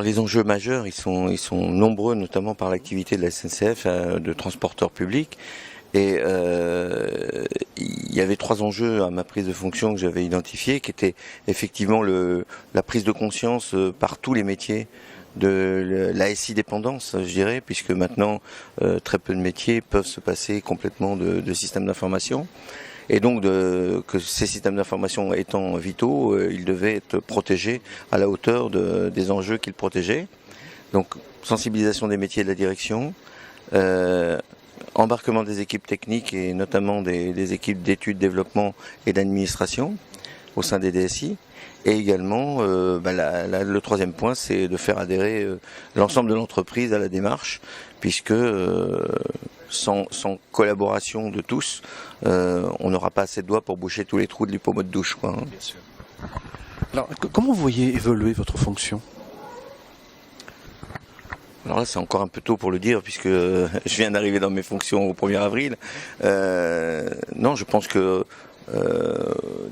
Alors les enjeux majeurs, ils sont nombreux, notamment par l'activité de la SNCF, de transporteur public. Et il y avait 3 enjeux à ma prise de fonction que j'avais identifiés, qui étaient effectivement la prise de conscience par tous les métiers de la SI dépendance, je dirais, puisque maintenant très peu de métiers peuvent se passer complètement de systèmes d'information. Et donc que ces systèmes d'information étant vitaux, ils devaient être protégés à la hauteur des enjeux qu'ils protégeaient. Donc sensibilisation des métiers de la direction, embarquement des équipes techniques et notamment des équipes d'études, développement et d'administration au sein des DSI. Et également, le 3e point, c'est de faire adhérer l'ensemble de l'entreprise à la démarche, puisque sans collaboration de tous, on n'aura pas assez de doigts pour boucher tous les trous du pommeau de douche, quoi. Bien sûr. Alors, comment vous voyez évoluer votre fonction ? Alors là, c'est encore un peu tôt pour le dire, puisque je viens d'arriver dans mes fonctions au 1er avril. Non, je pense que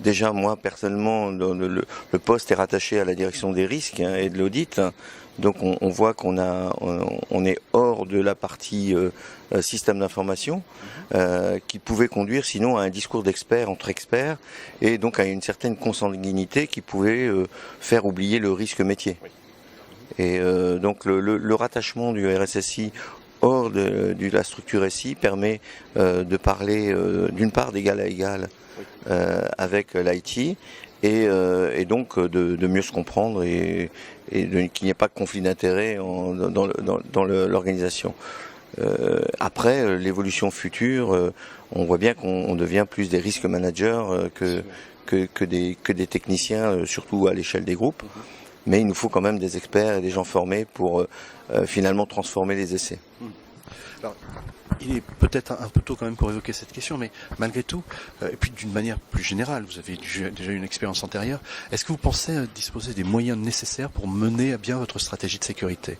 déjà, moi, personnellement, le poste est rattaché à la direction des risques et de l'audit. Donc, on voit qu'on est hors de la partie système d'information qui pouvait conduire sinon à un discours d'experts entre experts et donc à une certaine consanguinité qui pouvait faire oublier le risque métier. Et donc, le rattachement du RSSI hors de la structure SI permet de parler d'une part d'égal à égal avec l'IT et donc de mieux se comprendre et qu'il n'y ait pas de conflit d'intérêts dans l'organisation. Après, l'évolution future, on voit bien qu'on devient plus des risques managers que des techniciens, surtout à l'échelle des groupes. Mais il nous faut quand même des experts et des gens formés pour finalement transformer les essais. Alors, il est peut-être un peu tôt quand même pour évoquer cette question, mais malgré tout, et puis d'une manière plus générale, vous avez déjà une expérience antérieure, est-ce que vous pensez disposer des moyens nécessaires pour mener à bien votre stratégie de sécurité ?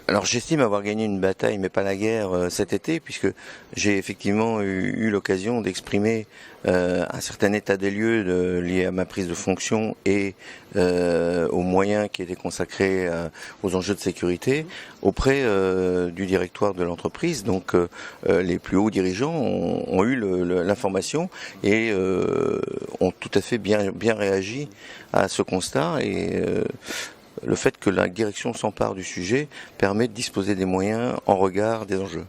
Alors j'estime avoir gagné une bataille, mais pas la guerre, cet été, puisque j'ai effectivement eu l'occasion d'exprimer un certain état des lieux lié à ma prise de fonction et aux moyens qui étaient consacrés aux enjeux de sécurité auprès du directoire de l'entreprise. Donc les plus hauts dirigeants ont eu l'information et ont tout à fait bien réagi à ce constat et le fait que la direction s'empare du sujet permet de disposer des moyens en regard des enjeux.